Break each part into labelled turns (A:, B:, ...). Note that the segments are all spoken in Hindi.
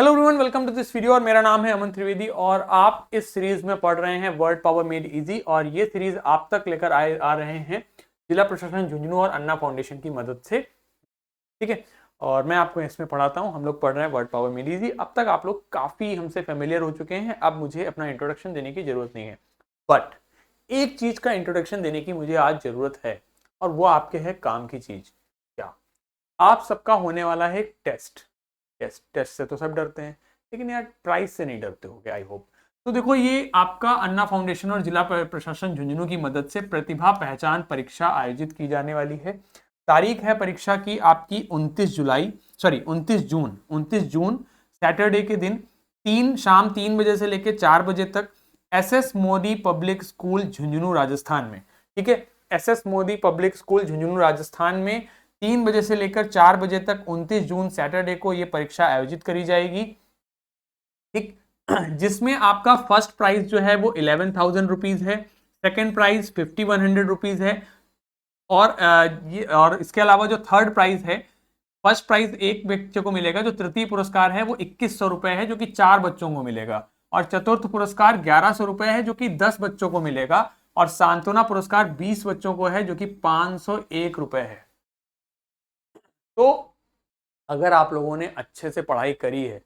A: Hello everyone, welcome to this video. और मेरा नाम है अमन त्रिवेदी और आप इस सीरीज में पढ़ रहे हैं वर्ड पावर मेड इजी। और ये सीरीज आप तक लेकर आ रहे हैं जिला प्रशासन झुंझुनू और अन्ना फाउंडेशन की मदद से। ठीक है, और मैं आपको इसमें पढ़ाता हूँ। हम लोग पढ़ रहे हैं वर्ड पावर मेड इजी। अब तक आप लोग काफी हमसे फेमिलियर हो चुके हैं, अब मुझे अपना इंट्रोडक्शन देने की जरूरत नहीं है। बट एक चीज का इंट्रोडक्शन देने की मुझे आज जरूरत है, और वो आपके है काम की चीज। क्या? आप सबका होने वाला है एक टेस्ट। टेस्ट टेस्ट से तो सब डरते हैं, लेकिन यार प्राइस से नहीं डरते होगे, आई होप। तो देखो, ये आपका अन्ना फाउंडेशन और जिला प्रशासन झुंझुनू की मदद से प्रतिभा पहचान परीक्षा आयोजित की जाने वाली है। तारीख है परीक्षा की आपकी 29 जून सैटरडे के दिन शाम 3 बजे से लेकर 4 बजे तक SS Modi public school Jhunjhunu Rajasthan में। ठीक है, SS Modi public school Jhunjhunu Rajasthan में 3 बजे से लेकर 4 बजे तक 29 जून सैटरडे को यह परीक्षा आयोजित करी जाएगी। ठीक, जिसमें आपका फर्स्ट प्राइज जो है वो 11,000 रुपीज है, सेकेंड प्राइज 5,100 रुपीज है, और इसके अलावा जो थर्ड प्राइज है, फर्स्ट प्राइज एक बच्चे को मिलेगा, जो तृतीय पुरस्कार है वो 2,100 रुपए है, जो कि 4 बच्चों को मिलेगा। और चतुर्थ पुरस्कार 1,100 रुपए है, जो कि 10 बच्चों को मिलेगा। और सांत्वना पुरस्कार 20 बच्चों को है, जो कि 501 रुपए है। तो अगर आप लोगों ने अच्छे से पढ़ाई करी है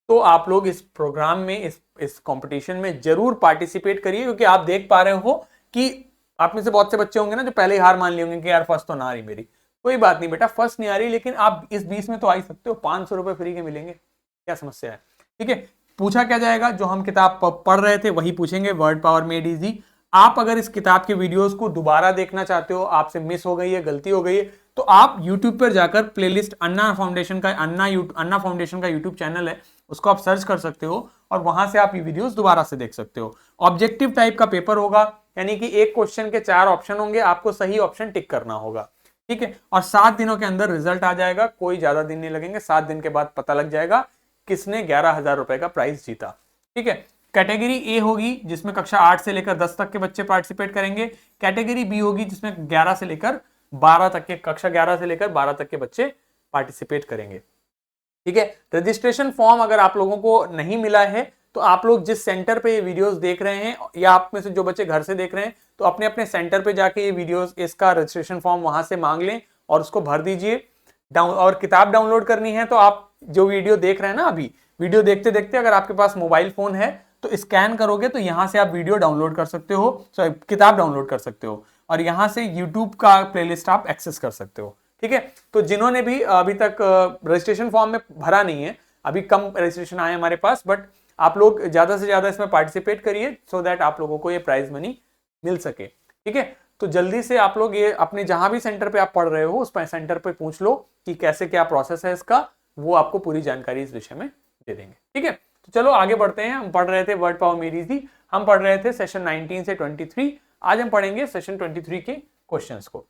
A: तो आप लोग इस प्रोग्राम में, इस कंपटीशन में जरूर पार्टिसिपेट करिए, क्योंकि आप देख पा रहे हो कि आप में से बहुत से बच्चे होंगे ना जो पहले ही हार मान लिए होंगे कि यार फर्स्ट तो ना आ रही मेरी। कोई बात नहीं बेटा, फर्स्ट नहीं आ रही, लेकिन आप इस 20 में तो आ ही सकते हो। 500 रुपए फ्री के मिलेंगे, क्या समस्या है? ठीक है, पूछा क्या जाएगा? जो हम किताब पढ़ रहे थे वही पूछेंगे, वर्ड पावर मेड इजी। आप अगर इस किताब के वीडियोस को दोबारा देखना चाहते हो, आपसे मिस हो गई है, गलती हो गई है, तो आप YouTube पर जाकर प्लेलिस्ट अन्ना फाउंडेशन का YouTube चैनल है, उसको आप सर्च कर सकते हो और वहां से आप ये वीडियोस दोबारा से देख सकते हो। ऑब्जेक्टिव टाइप का पेपर होगा, यानी कि एक क्वेश्चन के 4 ऑप्शन होंगे, आपको सही ऑप्शन टिक करना होगा। ठीक है, और 7 दिनों के अंदर रिजल्ट आ जाएगा, कोई ज्यादा दिन नहीं लगेंगे। 7 दिन के बाद पता लग जाएगा किसने 11,000 रुपए का प्राइज जीता। ठीक है, कैटेगरी ए होगी जिसमें कक्षा 8 से लेकर 10 तक के बच्चे पार्टिसिपेट करेंगे। कैटेगरी बी होगी जिसमें 11 से लेकर 12 तक के, कक्षा 11 से लेकर 12 तक के बच्चे पार्टिसिपेट करेंगे। ठीक है, रजिस्ट्रेशन फॉर्म अगर आप लोगों को नहीं मिला है तो आप लोग जिस सेंटर पे ये वीडियोस देख रहे हैं, या आप में से जो बच्चे घर से देख रहे हैं, तो अपने अपने सेंटर पे जाके ये वीडियोस, इसका रजिस्ट्रेशन फॉर्म वहां से मांग लें और उसको भर दीजिए। और किताब डाउनलोड करनी है तो आप जो वीडियो देख रहे हैं ना, अभी वीडियो देखते देखते अगर आपके पास मोबाइल फोन है तो स्कैन करोगे तो यहां से आप वीडियो डाउनलोड कर सकते हो, सॉरी किताब डाउनलोड कर सकते हो, और यहां से यूट्यूब का प्लेलिस्ट आप एक्सेस कर सकते हो। ठीक है, तो जिन्होंने भी अभी तक रजिस्ट्रेशन फॉर्म में भरा नहीं है, अभी कम रजिस्ट्रेशन आए हमारे पास, बट आप लोग ज्यादा से ज्यादा इसमें पार्टिसिपेट करिए सो दैट आप लोगों को ये प्राइज मनी मिल सके। ठीक है, तो जल्दी से आप लोग ये अपने जहां भी सेंटर पे आप पढ़ रहे हो उस सेंटर पे पूछ लो कि कैसे क्या प्रोसेस है इसका, वो आपको पूरी जानकारी इस विषय में दे देंगे। ठीक है, तो चलो आगे बढ़ते हैं। हम पढ़ रहे थे वर्ड पावर मेड इजी, हम पढ़ रहे थे सेशन 19 से 23। आज हम पढ़ेंगे सेशन 23 के क्वेश्चंस को।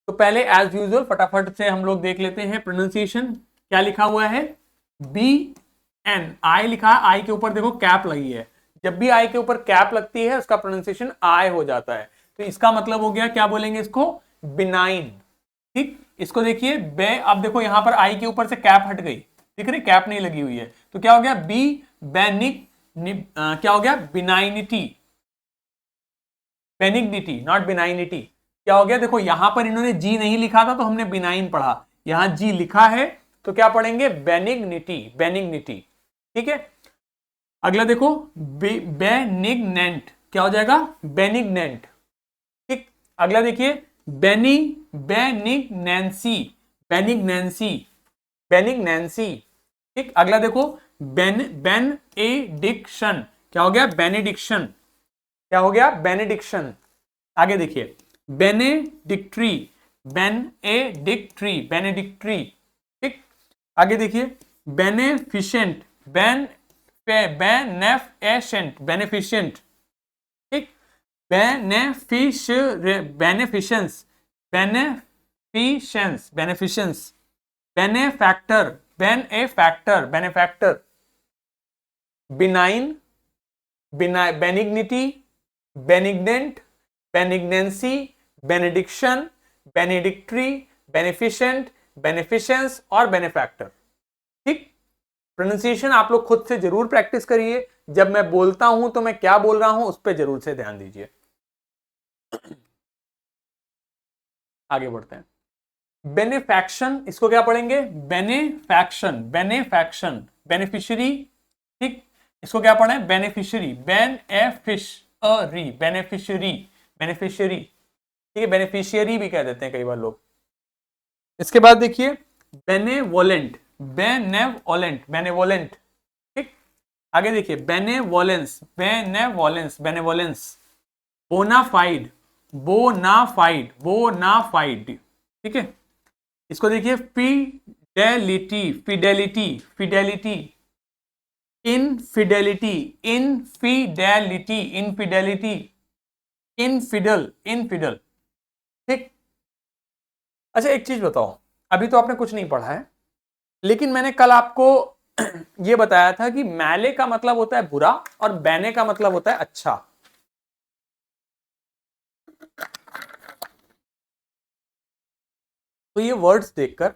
A: तो पहले एज यूजुअल फटाफट से हम लोग देख लेते हैं प्रोनाउंसिएशन। क्या लिखा हुआ है? BN, आई लिखा है, आई के ऊपर देखो कैप लगी है। जब भी आई के ऊपर कैप लगती है उसका प्रोनाउंसिएशन आई हो जाता है। तो इसका मतलब हो गया, क्या बोलेंगे इसको? बिनाइन। ठीक, इसको देखिए बे, अब देखो यहां पर आई के ऊपर से कैप हट गई, दिख रही? कैप नहीं लगी हुई है, तो क्या हो गया? बेनिक, क्या हो गया? बिनाइनिटी, बेनिग्निटी, नॉट बिनाइनिटी। क्या हो गया? देखो यहां पर इन्होंने जी नहीं लिखा था तो हमने बिनाइन पढ़ा, यहां जी लिखा है तो क्या पढ़ेंगे? बेनिग्निटी, बेनिग्निटी। ठीक है, अगला देखो बेनिग्नेंट, क्या हो जाएगा? बेनिग्नेंट। ठीक, अगला देखिए बेनिग्नेंसी, बेनिग्नेंसी, बेनिग्नेंसी। ठीक, अगला देखो बेनेडिक्शन, क्या हो गया? बेनेडिक्शन, क्या हो गया? बेनेडिक्शन। आगे देखिए बेनेडिक्ट्री, बेनेडिक्ट्री, बेनेडिक्ट्री। ठीक, आगे देखिए बेनेफिशिएंट, बेनेफिशिएंट, बेनेफिशिएंट। ठीक, बेनेफिशंस, बेनेफिशंस, बेनेफिशंस। Benefactor, benefactor, benefactor. Benign, बेनिग्निटी, बेनिग्नेंट, बेनिग्नेंसी, benediction, बेनेडिक्ट्री, beneficent, बेनिफिशंस और बेनेफैक्टर। ठीक, प्रोनाउंसिएशन आप लोग खुद से जरूर प्रैक्टिस करिए, जब मैं बोलता हूं तो मैं क्या बोल रहा हूं उस पर जरूर से ध्यान दीजिए। आगे बढ़ते हैं। बेनिफैक्शन, इसको क्या पढ़ेंगे? बेनिफैक्शन, बेनिफैक्शन, बेनिफिशियरी, ठीक। इसको क्या पढ़े? बेनिफिशियरी, बेनिफिशियरी, बेनिफिशियरी, बेनिफिशियरी, ठीक है। बेनिफिशियरी भी कह देते हैं कई बार लोग। इसके बाद देखिए बेनेवोलेंट, बेनेवोलेंट, बेनेवोलेंट, ठीक। आगे देखिए benevolence, benevolence, benevolence, bona fide, bona fide, bona fide, ठीक है। इसको देखिए fidelity, fidelity, fidelity, infidelity, infidelity, infidelity, infidel, infidel, ठीक। अच्छा एक चीज बताओ, अभी तो आपने कुछ नहीं पढ़ा है, लेकिन मैंने कल आपको यह बताया था कि मैले का मतलब होता है बुरा और बैने का मतलब होता है अच्छा। तो ये वर्ड्स देखकर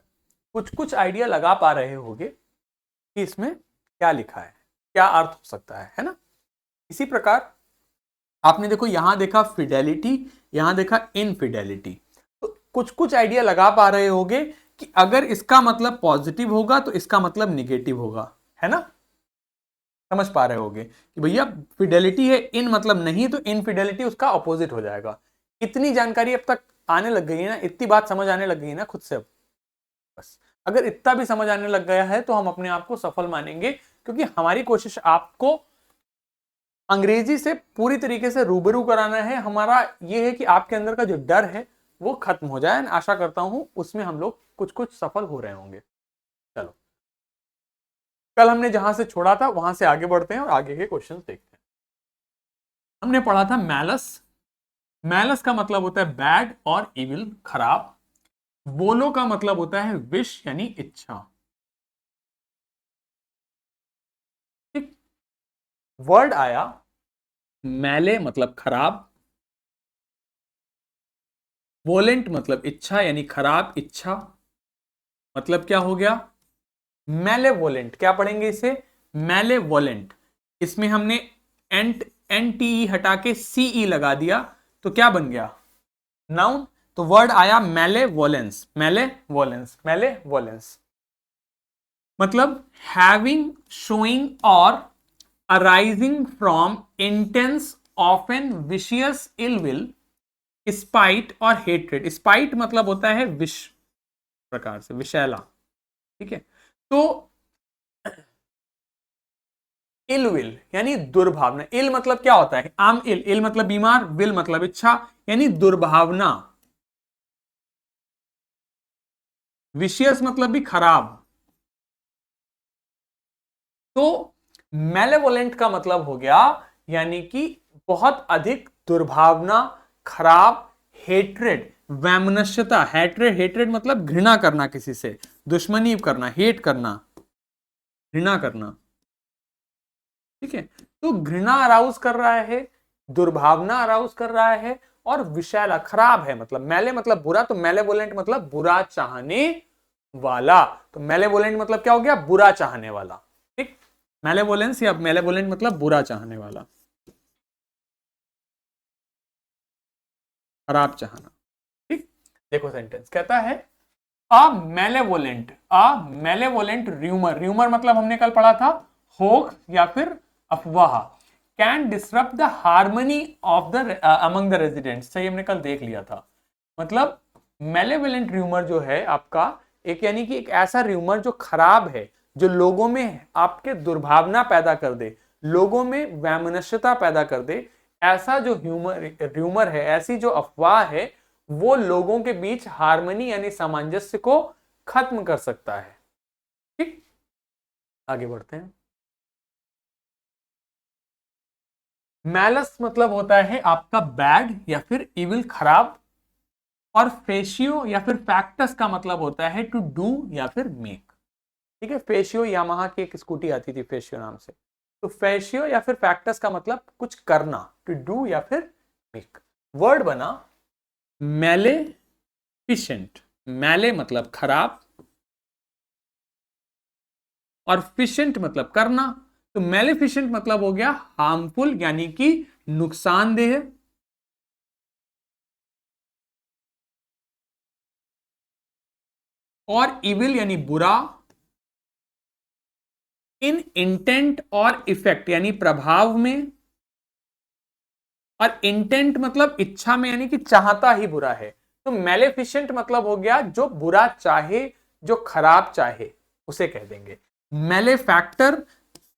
A: कुछ कुछ आइडिया लगा पा रहे होंगे कि इसमें क्या लिखा है, क्या अर्थ हो सकता है ना। इसी प्रकार आपने देखो यहां देखा फिडेलिटी, यहां देखा इनफिडेलिटी, तो कुछ कुछ आइडिया लगा पा रहे होंगे कि अगर इसका मतलब पॉजिटिव होगा तो इसका मतलब निगेटिव होगा, है ना। समझ पा रहे होंगे कि भैया फिडेलिटी है, इन मतलब नहीं, तो इनफिडेलिटी उसका अपोजिट हो जाएगा। इतनी जानकारी अब तक आने लग गई है ना, इतनी बात समझ आने लग गई है ना खुद से अब। बस अगर इतना भी समझ आने लग गया है तो हम अपने आप को सफल मानेंगे, क्योंकि हमारी कोशिश आपको अंग्रेजी से पूरी तरीके से रूबरू कराना है। हमारा यह है कि आपके अंदर का जो डर है वो खत्म हो जाए। आशा करता हूं उसमें हम लोग कुछ कुछ सफल हो रहे होंगे। चलो कल हमने जहां से छोड़ा था वहां से आगे बढ़ते हैं और आगे के क्वेश्चंस देखते हैं। हमने पढ़ा था मैलस, मैलस का मतलब होता है बैड और इविल, खराब। वोलो का मतलब होता है विश यानी इच्छा, ठीक। वर्ड आया मैले मतलब खराब, वोलेंट मतलब इच्छा यानी खराब इच्छा, मतलब क्या हो गया? मैलेवोलेंट। क्या पढ़ेंगे इसे? मैलेवोलेंट। इसमें हमने एंट, एन टी ई हटा के सीई लगा दिया तो क्या बन गया? नाउन। तो वर्ड आया मैलेवोलेंस, मैलेवोलेंस, मैलेवोलेंस, मतलब हैविंग, शोइंग और arising from intense often vicious ill will, spite और हेट्रेड। स्पाइट मतलब होता है विष, प्रकार से विषैला, ठीक है। तो इल विल यानी दुर्भावना। इल मतलब क्या होता है? आम इल, इल मतलब बीमार, विल मतलब इच्छा, यानी दुर्भावना। विशियस मतलब भी खराब। तो मेलेवोलेंट का मतलब हो गया यानी कि बहुत अधिक दुर्भावना, खराब, हेट्रेड, वैमनस्यता। हेट्रेड, हेट्रेड मतलब घृणा करना, किसी से दुश्मनी करना, हेट करना, घृणा करना, ठीक है। तो घृणा अराउज कर रहा है, दुर्भावना अराउज कर रहा है, और विषैला खराब है। मतलब मैले मतलब बुरा, तो मेलेवोलेंट मतलब बुरा चाहने वाला। तो मेलेवोलेंट मतलब क्या हो गया? बुरा चाहने वाला, ठीक। मेलेवोलेंस या मेलेवोलेंट मतलब बुरा चाहने वाला, खराब चाहना, ठीक। देखो सेंटेंस कहता है अ मेलेवोलेंट, अ मेलेवोलेंट र्यूमर। र्यूमर मतलब हमने कल पढ़ा था होक्स या फिर अफवाह। Can disrupt the harmony of the among the residents, सही हमने कल देख लिया था। मतलब मेलेवोलेंट र्यूमर जो है आपका एक, यानी कि एक ऐसा र्यूमर जो खराब है, जो लोगों में आपके दुर्भावना पैदा कर दे, लोगों में वैमनस्यता पैदा कर दे। ऐसा जो र्यूमर है, ऐसी जो अफवाह है, वो लोगों के बीच हार्मनी यानी सामंजस्य को खत्म कर सकता है, ठीक। आगे बढ़ते हैं। मैलस मतलब होता है आपका बैड या फिर इविल, खराब। और फेशियो या फिर फैक्टस का मतलब होता है टू डू या फिर मेक, ठीक है। फेशियो, यामाहा की एक स्कूटी आती थी फेशियो नाम से। तो फेशियो या फिर फैक्टस का मतलब कुछ करना, टू डू या फिर मेक। वर्ड बना मैलेफिशेंट। मैले मतलब खराब, और फिशेंट मतलब करना। तो मेलिफिशेंट मतलब हो गया हार्मफुल यानी कि नुकसानदेह, और इविल यानी बुरा, इन इंटेंट और इफेक्ट यानी प्रभाव में, और इंटेंट मतलब इच्छा में यानी कि चाहता ही बुरा है। तो मेलेफिशेंट मतलब हो गया जो बुरा चाहे, जो खराब चाहे, उसे कह देंगे। मेलेफैक्टर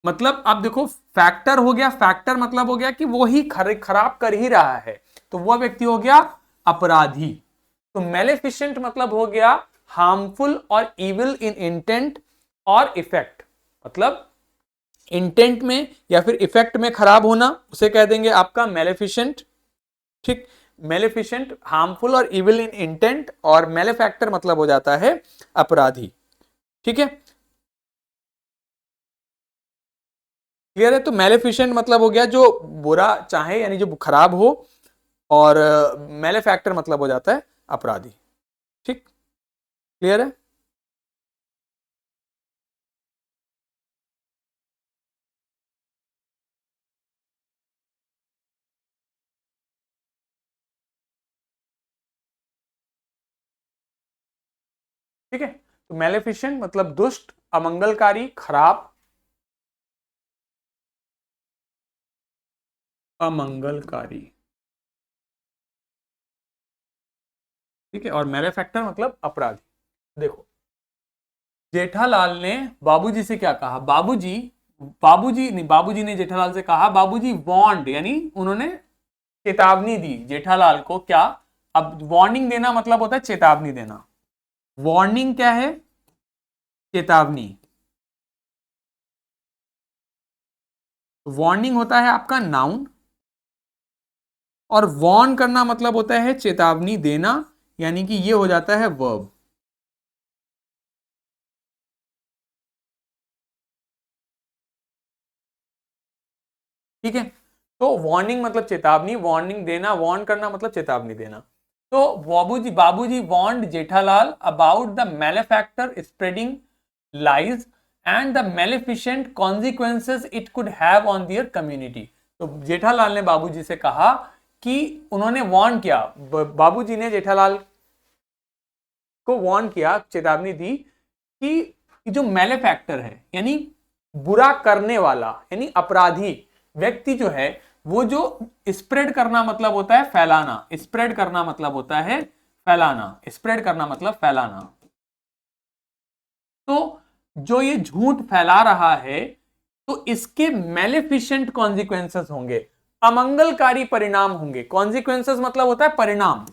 A: मतलब, अब देखो फैक्टर हो गया, फैक्टर मतलब हो गया कि वो ही खराब कर ही रहा है, तो वह व्यक्ति हो गया अपराधी। तो मेलेफिशेंट मतलब हो गया हार्मफुल और इविल इन इंटेंट और इफेक्ट, मतलब इंटेंट में या फिर इफेक्ट में खराब होना, उसे कह देंगे आपका मेलेफिशेंट। ठीक, मेलेफिशेंट हार्मफुल और इविल इन इंटेंट, और मेलेफैक्टर मतलब हो जाता है अपराधी। ठीक है, क्लियर है। तो मेलेफिशेंट मतलब हो गया जो बुरा चाहे यानी जो खराब हो, और मेलेफैक्टर मतलब हो जाता है अपराधी। ठीक, क्लियर है। ठीक है, तो मेलेफिशेंट मतलब दुष्ट, अमंगलकारी, खराब, अमंगलकारी। ठीक है, और मेलेफैक्टर मतलब अपराधी। देखो, जेठालाल ने बाबूजी से क्या कहा, बाबूजी, बाबूजी नहीं, बाबूजी ने जेठालाल से कहा, बाबूजी वॉन्ड यानी उन्होंने चेतावनी दी जेठालाल को। क्या, अब वार्निंग देना मतलब होता है चेतावनी देना। वार्निंग क्या है, चेतावनी। वार्निंग होता है आपका नाउन, और वार्न करना मतलब होता है चेतावनी देना, यानी कि ये हो जाता है वर्ब। ठीक है, तो वार्निंग मतलब चेतावनी, वार्निंग देना, वार्न करना मतलब चेतावनी देना। तो Babuji Babuji warned Jethalal about the malefactor spreading lies and the maleficent consequences it could have on their community. तो जेठालाल ने बाबूजी से कहा कि उन्होंने वार्न किया, बाबूजी ने जेठालाल को वार्न किया, चेतावनी दी कि जो मैलेफैक्टर है यानी बुरा करने वाला यानी अपराधी व्यक्ति जो है, वो जो स्प्रेड करना मतलब होता है फैलाना, स्प्रेड करना मतलब होता है फैलाना, स्प्रेड करना मतलब फैलाना। तो जो ये झूठ फैला रहा है, तो इसके मेलेफिशेंट कॉन्सिक्वेंसेस होंगे, अमंगलकारी परिणाम होंगे। कॉन्सिक्वेंसेस मतलब होता है परिणाम,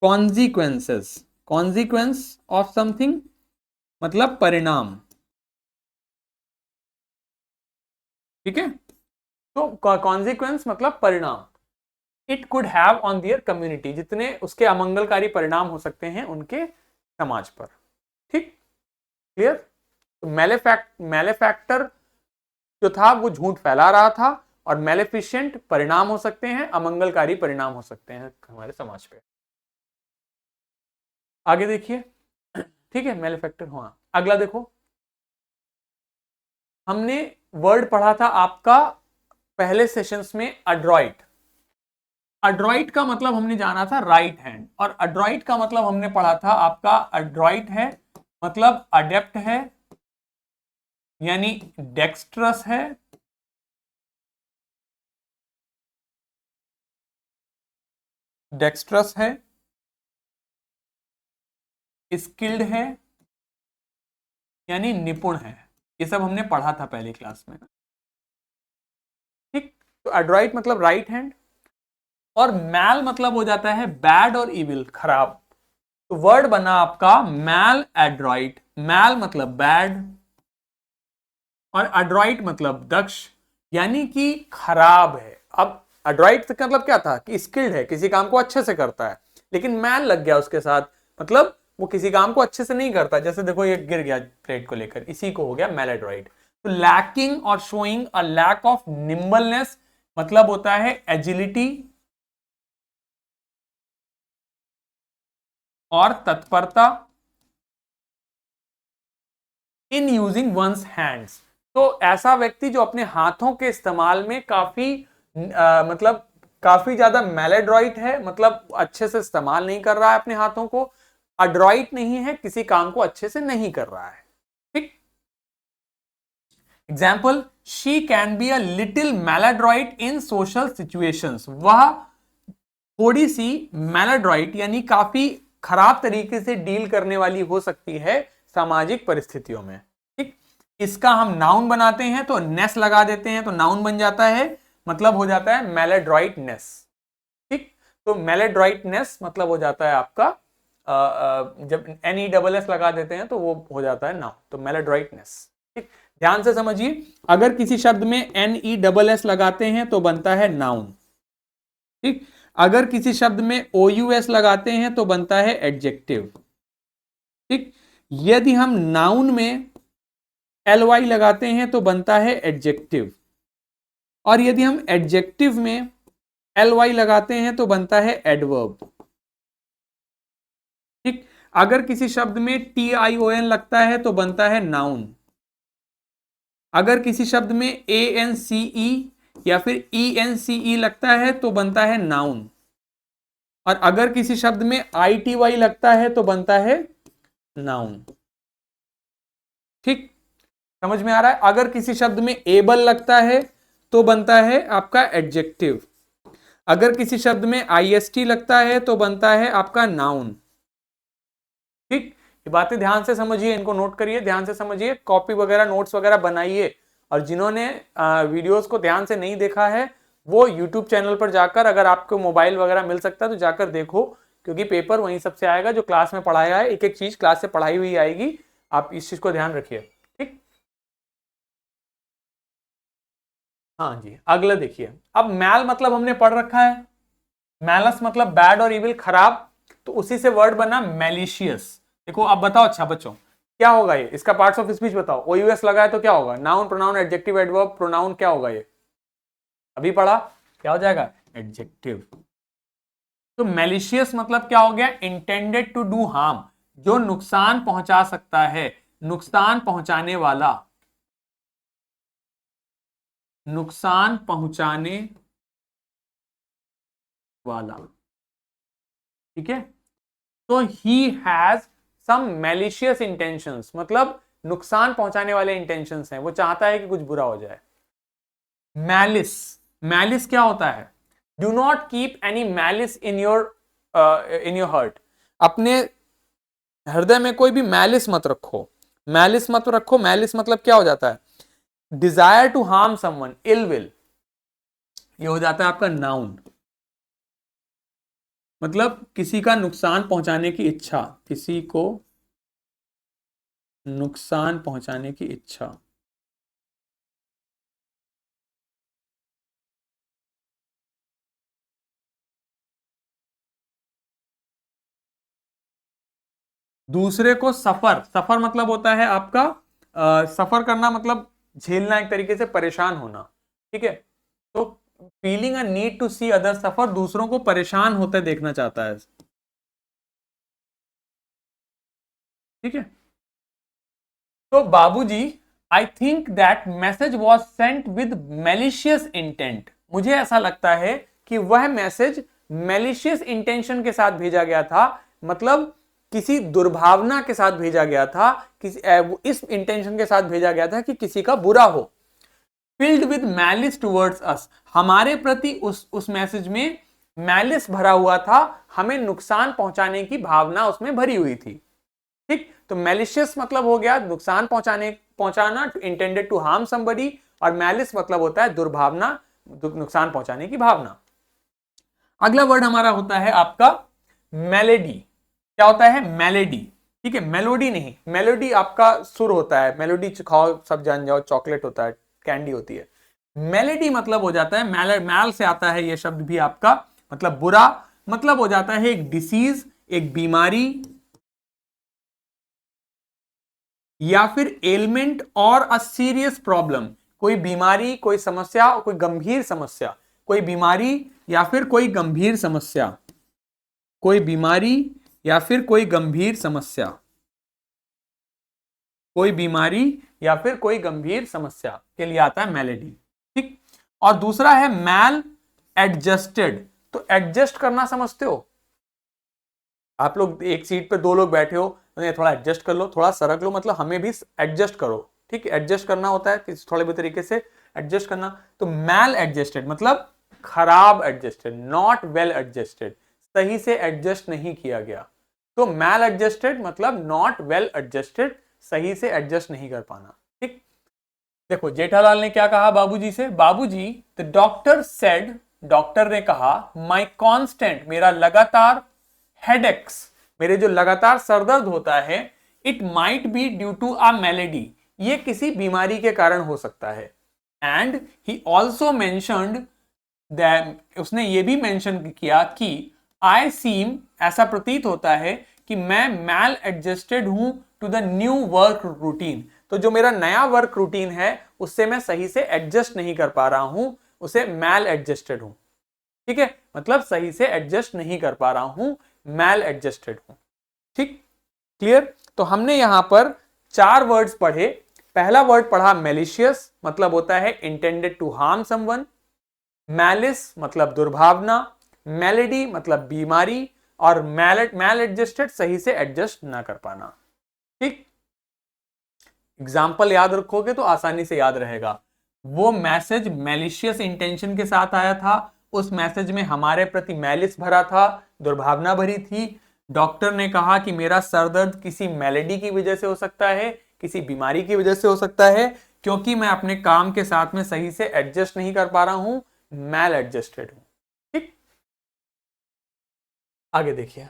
A: कॉन्सिक्वेंसेस, कॉन्सिक्वेंस ऑफ समथिंग मतलब परिणाम। ठीक है, तो कॉन्सिक्वेंस मतलब परिणाम। It could have on their community, जितने उसके अमंगलकारी परिणाम हो सकते हैं उनके समाज पर। ठीक, क्लियर। तो मेलेफैक्टर जो था वो झूठ फैला रहा था, और मेलेफिशिएंट परिणाम हो सकते हैं, अमंगलकारी परिणाम हो सकते हैं हमारे समाज पे। आगे देखिए। ठीक है, मेलेफैक्टर हुआ। अगला देखो, हमने वर्ड पढ़ा था आपका पहले सेशंस में अड्रॉइट। अड्रॉइट का मतलब हमने जाना था राइट हैंड, और अड्रॉइट का मतलब हमने पढ़ा था आपका अड्रॉइट है मतलब अडेप्ट है, यानी डेक्स्ट्रस है, डेक्स्ट्रस है, स्किल्ड है, यानी निपुण है। ये सब हमने पढ़ा था पहली क्लास में। ठीक, तो एड्रॉइट मतलब राइट हैंड, और मैल मतलब हो जाता है बैड और इविल, खराब। तो वर्ड बना आपका मैल एड्रॉइट। मैल मतलब बैड, और एड्रॉइट मतलब दक्ष, यानी कि खराब है। अब एड्रॉइट का मतलब क्या था कि स्किल्ड है, किसी काम को अच्छे से करता है, लेकिन मैल लग गया उसके साथ, मतलब वो किसी काम को अच्छे से नहीं करता। जैसे देखो ये गिर गया प्लेट को लेकर, इसी को हो गया मैल एड्रॉइट। तो लैकिंग और showing a lack of nimbleness मतलब होता है एजिलिटी और तत्परता, इन यूजिंग वंस हैंड्स। तो ऐसा व्यक्ति जो अपने हाथों के इस्तेमाल में काफी मतलब काफी ज्यादा मैलेड्रॉइट है, मतलब अच्छे से इस्तेमाल नहीं कर रहा है अपने हाथों को, अड्रॉइट नहीं है, किसी काम को अच्छे से नहीं कर रहा है। ठीक। Example, she can be a little maladroit in social situations. वह थोड़ी सी मैलेड्रॉइट यानी काफी खराब तरीके से डील करने वाली हो सकती है सामाजिक परिस्थितियों में। ठीक। इसका हम नाउन बनाते हैं तो नेस लगा देते हैं तो नाउन बन जाता है, मतलब हो जाता है मैलेड्रॉइटनेस। ठीक। तो मैलेड्रॉइटनेस मतलब हो जाता है आपका जब NESS लगा देते हैं तो वो हो जाता है नाउन, तो मैलेड्रॉइटनेस। ठीक। ध्यान से समझिए, अगर किसी शब्द में NESS लगाते हैं तो बनता है नाउन। ठीक। अगर किसी शब्द में OUS लगाते हैं तो बनता है एडजेक्टिव। ठीक। यदि हम नाउन में LY लगाते हैं तो बनता है एडजेक्टिव, और यदि हम एडजेक्टिव में LY लगाते हैं तो बनता है एडवर्ब। ठीक। अगर किसी शब्द में TION लगता है तो बनता है नाउन। अगर किसी शब्द में ANCE या फिर ENCE लगता है तो बनता है नाउन, और अगर किसी शब्द में ITY लगता है तो बनता है नाउन। ठीक। समझ में आ रहा है? अगर किसी शब्द में एबल लगता है तो बनता है आपका एडजेक्टिव, अगर किसी शब्द में IST लगता है तो बनता है आपका नाउन। ठीक। ये बातें ध्यान से समझिए, इनको नोट करिए, ध्यान से समझिए, कॉपी वगैरह नोट्स वगैरह बनाइए। और जिन्होंने वीडियोस को ध्यान से नहीं देखा है वो यूट्यूब चैनल पर जाकर, अगर आपको मोबाइल वगैरह मिल सकता है तो जाकर देखो, क्योंकि पेपर वहीं सबसे आएगा जो क्लास में पढ़ाया है, एक एक चीज क्लास से पढ़ाई हुई आएगी। आप इस चीज को ध्यान रखिए। ठीक। हाँ जी, अगला देखिए। अब मैल मतलब हमने पढ़ रखा है, मैलस मतलब बैड और इविल, खराब, तो उसी से वर्ड बना मैलिशियस। देखो अब बताओ अच्छा बच्चों, क्या होगा ये, इसका पार्ट्स ऑफ स्पीच बताओ। OUS लगा है तो क्या होगा, noun, pronoun, adjective, adverb, pronoun, क्या होगा ये, अभी पढ़ा, क्या हो जाएगा, एडजेक्टिव। तो मैलिशियस मतलब क्या हो गया, इंटेंडेड टू डू हार्म, जो नुकसान पहुंचा सकता है, नुकसान पहुंचाने वाला, नुकसान पहुंचाने वाला। ठीक है। तो he has some malicious intentions, मतलब नुकसान पहुंचाने वाले इंटेंशंस हैं, वो चाहता है कि कुछ बुरा हो जाए। मैलिस, मैलिस क्या होता है, do not keep any malice in your heart, अपने हृदय में कोई भी मैलिस मत रखो, मैलिस मत रखो। मैलिस मतलब क्या हो जाता है, desire to harm someone, ill will, ये हो जाता है आपका नाउन। मतलब किसी का नुकसान पहुंचाने की इच्छा, किसी को नुकसान पहुंचाने की इच्छा। दूसरे को सफर, सफर मतलब होता है आपका सफर करना, मतलब झेलना, एक तरीके से परेशान होना। ठीक है। तो feeling a need to see other suffer, दूसरों को परेशान होते देखना चाहता है। ठीक है। तो बाबूजी, I think that message was sent with malicious intent, मुझे ऐसा लगता है कि वह मैसेज मैलिशियस इंटेंशन के साथ भेजा गया था, मतलब किसी दुर्भावना के साथ भेजा गया था, किसी इस इंटेंशन के साथ भेजा गया था कि किसी का बुरा हो। फिल्ड विद मैलिस टुवर्ड्स अस, हमारे प्रति उस मैसेज में मैलिस भरा हुआ था, हमें नुकसान पहुंचाने की भावना उसमें भरी हुई थी। ठीक। तो मैलिशियस मतलब हो गया नुकसान पहुंचाना, इंटेंडेड टू हार्म समबडी, और मैलिस मतलब होता है दुर्भावना, नुकसान पहुंचाने की भावना। अगला वर्ड हमारा होता है आपका मेलेडी। क्या होता है, मेलेडी। ठीक है, मेलोडी नहीं, मेलोडी आपका सुर होता है, मेलोडी खाओ सब जान जाओ, चॉकलेट होता है, कैंडी होती है। मेलेडी मतलब हो जाता है, मैल से आता है ये शब्द भी आपका, मतलब बुरा, मतलब हो जाता है एक डिसीज, एक बीमारी, या फिर एलिमेंट और अ सीरियस प्रॉब्लम, कोई बीमारी, कोई समस्या, कोई गंभीर समस्या, कोई बीमारी या फिर कोई गंभीर समस्या, कोई बीमारी या फिर कोई गंभीर समस्या। कोई बीमारी या फिर कोई गंभीर समस्या के लिए आता है मैलेडी, ठीक। और दूसरा है मैल एडजस्टेड। तो एडजस्ट करना समझते हो, आप लोग एक सीट पे दो लोग बैठे हो, तो थोड़ा एडजस्ट कर लो, थोड़ा सरक लो, मतलब हमें भी एडजस्ट करो, ठीक है। एडजस्ट करना होता है किसी थोड़े भी तरीके से एडजस्ट करना। तो मैल एडजस्टेड मतलब खराब एडजस्टेड, नॉट वेल एडजस्टेड, सही से एडजस्ट नहीं किया गया। तो मैल एडजस्टेड मतलब नॉट वेल एडजस्टेड, सही से एडजस्ट नहीं कर पाना, ठीक। देखो जेठालाल ने क्या कहा बाबूजी से, बाबूजी द डॉक्टर सेड, डॉक्टर ने कहा माई कॉन्स्टेंट, मेरा लगातार, हेडेक्स, मेरे जो लगातार सरदर्द होता है, it might be due to a malady, ये किसी बीमारी के कारण हो सकता है। And he also mentioned that, उसने ये भी मेंशन किया कि आई सीम, ऐसा प्रतीत होता है कि मैं मैल एडजस्टेड हूं to the new work routine, तो जो मेरा नया वर्क रूटीन है उससे मैं सही से एडजस्ट नहीं कर पा रहा हूं, उसे मैल एडजस्टेड हूं, ठीक है। मतलब सही से एडजस्ट नहीं कर पा रहा हूं, मैल एडजस्टेड हूं, ठीक, क्लियर। तो हमने यहां पर 4 वर्ड्स पढ़े। पहला वर्ड पढ़ा मैलिशियस, मतलब होता है intended to harm someone, malice मतलब दुर्भावना, मेलेडी मतलब बीमारी, और मैल एडजस्टेड सही से एडजस्ट ना कर पाना, ठीक। एग्जाम्पल याद रखोगे तो आसानी से याद रहेगा। वो मैसेज मैलिशियस इंटेंशन के साथ आया था, उस मैसेज में हमारे प्रति मैलिस भरा था, दुर्भावना भरी थी। डॉक्टर ने कहा कि मेरा सरदर्द किसी मेलेडी की वजह से हो सकता है, किसी बीमारी की वजह से हो सकता है, क्योंकि मैं अपने काम के साथ में सही से एडजस्ट नहीं कर पा रहा हूं, मैल एडजस्टेड हूं, ठीक। आगे देखिए,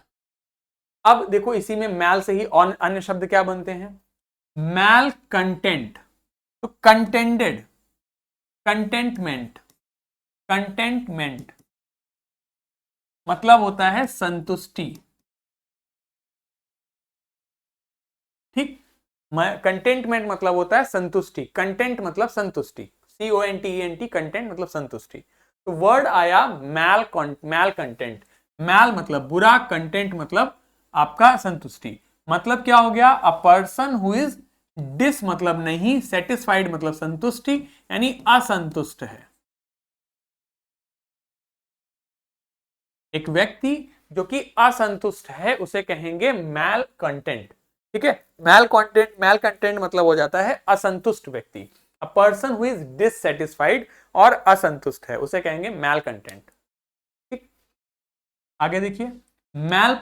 A: अब देखो इसी में मैल से ही और अन्य शब्द क्या बनते हैं, मैल कंटेंट, तो कंटेंडेड, कंटेंटमेंट, कंटेंटमेंट मतलब होता है संतुष्टि, ठीक। कंटेंटमेंट मतलब होता है संतुष्टि, कंटेंट मतलब संतुष्टि, CONTENT, कंटेंट मतलब संतुष्टि। तो वर्ड आया मैल कंटेंट, मैल मतलब बुरा, कंटेंट मतलब आपका संतुष्टि। मतलब क्या हो गया, a person who is dis मतलब नहीं, सेटिस्फाइड मतलब संतुष्टि, यानी असंतुष्ट है। एक व्यक्ति जो कि असंतुष्ट है उसे कहेंगे मैल कंटेंट, ठीक है। मैल कंटेंट मतलब हो जाता है असंतुष्ट व्यक्ति। अ पर्सन हु इज डिससेटिस्फाइड और असंतुष्ट है उसे कहेंगे मैल कंटेंट, ठीक। आगे देखिए मैल,